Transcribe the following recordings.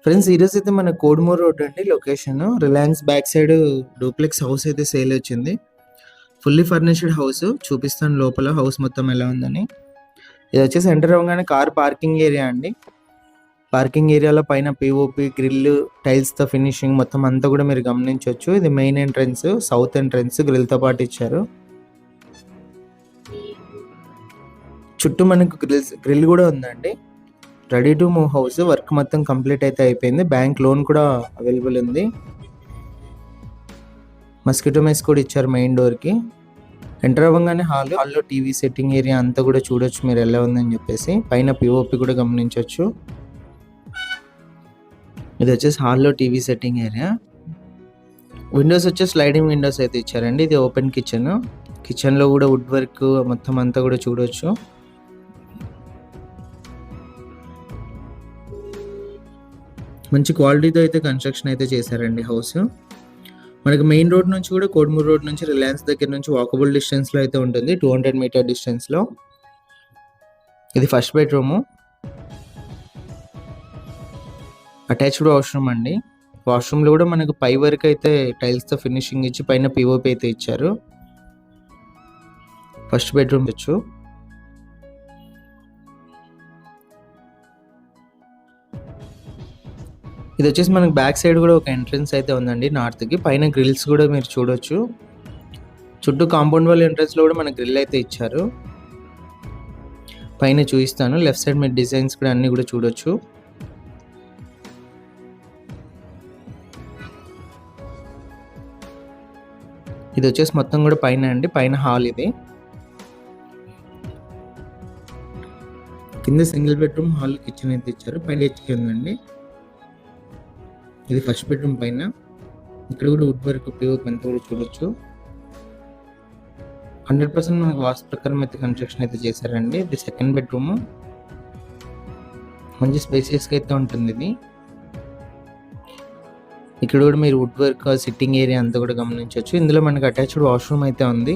Friends ఈరోజు అయితే మన కోడుమూరు రోడ్ అండి location. Reliance back side duplex house అయితే సేల్ వచ్చింది. ఫుల్లీ ఫర్నిష్డ్ హౌస్ చూపిస్తాను లోపల హౌస్ మొత్తం ఎలా ఉందని. ఇది వచ్చేసి ఎంటర్ అవ్వగానే కార్ పార్కింగ్ ఏరియా అండి. పార్కింగ్ ఏరియాలో పైన పిఓపి గ్రిల్ టైల్స్తో ఫినిషింగ్ మొత్తం అంతా కూడా మీరు గమనించవచ్చు. ఇది మెయిన్ ఎంట్రన్స్, సౌత్ ఎంట్రన్స్ గ్రిల్తో పాటు ఇచ్చారు. చుట్టూ మనకు గ్రిల్ కూడా ఉందండి. Ready to move house. Work మొత్తం కంప్లీట్ అయితే అయిపోయింది. బ్యాంక్ లోన్ కూడా అవైలబుల్ ఉంది. మస్కిటో మెస్ కూడా ఇచ్చారు మెయిన్ డోర్కి. ఎంటర్ అవ్వగానే హాల్లో టీవీ సెట్టింగ్ ఏరియా అంతా కూడా చూడొచ్చు మీరు ఎలా ఉందని చెప్పేసి. పైన పిఓపి కూడా గమనించవచ్చు. ఇది వచ్చేసి హాల్లో టీవీ సెట్టింగ్ ఏరియా. విండోస్ వచ్చేసి స్లైడింగ్ విండోస్ అయితే ఇచ్చారండి. ఇది ఓపెన్ కిచెన్. కిచెన్లో కూడా వుడ్ వర్క్ మొత్తం అంతా కూడా చూడొచ్చు. మంచి క్వాలిటీతో అయితే కన్స్ట్రక్షన్ అయితే చేశారండి హౌస్. మనకి మెయిన్ రోడ్ నుంచి కూడా కోడుమూరు రోడ్ నుంచి రిలయన్స్ దగ్గర నుంచి వాకబుల్ డిస్టెన్స్లో అయితే ఉంటుంది. 200 మీటర్ డిస్టెన్స్లో. ఇది ఫస్ట్ బెడ్రూము. అటాచ్డ్ వాష్రూమ్ అండి. వాష్రూమ్లో కూడా మనకు పై వరకు అయితే టైల్స్తో ఫినిషింగ్ ఇచ్చి పైన పిఓపి అయితే ఇచ్చారు. ఫస్ట్ బెడ్రూమ్ వచ్చు. ఇది వచ్చేసి మనకి బ్యాక్ సైడ్ కూడా ఒక ఎంట్రన్స్ అయితే ఉందండి నార్త్కి. పైన గ్రిల్స్ కూడా మీరు చూడొచ్చు. చుట్టూ కాంపౌండ్ వాల్ ఎంట్రన్స్లో కూడా మనకి గ్రిల్ అయితే ఇచ్చారు. పైన చూపిస్తాను. లెఫ్ట్ సైడ్ మీరు డిజైన్స్ కూడా అన్నీ కూడా చూడొచ్చు. ఇది వచ్చేసి మొత్తం కూడా పైన అండి. పైన హాల్ ఇది. కింద సింగిల్ బెడ్రూమ్, హాల్, కిచెన్ అయితే ఇచ్చారు. పైన హెచ్కే ఉందండి. ఇది ఫస్ట్ బెడ్రూమ్ పైన. ఇక్కడ కూడా వుడ్ వర్క్ పిఓపి అంతా కూడా చూడొచ్చు. 100% మనకు వాస్తు ప్రకారం అయితే కన్స్ట్రక్షన్ అయితే చేశారండి. ఇది సెకండ్ బెడ్రూమ్. మంచి స్పేసియస్గా అయితే ఉంటుంది ఇది. ఇక్కడ కూడా మీరు వుడ్ వర్క్ సిట్టింగ్ ఏరియా అంతా కూడా గమనించవచ్చు. ఇందులో మనకి అటాచ్డ్ వాష్రూమ్ అయితే ఉంది.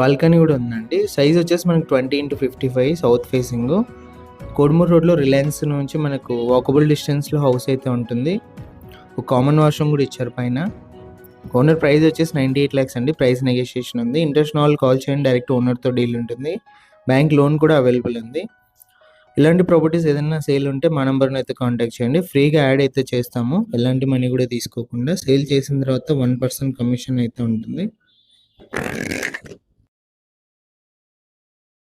బాల్కనీ కూడా ఉందండి. సైజ్ వచ్చేసి మనకి 20x55 సౌత్ ఫేసింగ్. కోడుమూరు రోడ్లో రిలయన్స్ నుంచి మనకు వాకబుల్ డిస్టెన్స్లో హౌస్ అయితే ఉంటుంది. ఒక కామన్ వాష్రూమ్ కూడా ఇచ్చారు పైన. ఓనర్ ప్రైస్ వచ్చేసి 98 lakhs అండి. ప్రైస్ నెగోషియేషన్ ఉంది. ఇంట్రెస్ట్ ఉన్న వాళ్ళు కాల్ చేయండి. డైరెక్ట్ ఓనర్తో డీల్ ఉంటుంది. బ్యాంక్ లోన్ కూడా అవైలబుల్ ఉంది. ఇలాంటి ప్రాపర్టీస్ ఏదైనా సేల్ ఉంటే మా నెంబర్ని అయితే కాంటాక్ట్ చేయండి. ఫ్రీగా యాడ్ అయితే చేస్తాము. ఎలాంటి మనీ కూడా తీసుకోకుండా. సేల్ చేసిన తర్వాత 1% కమిషన్ అయితే ఉంటుంది.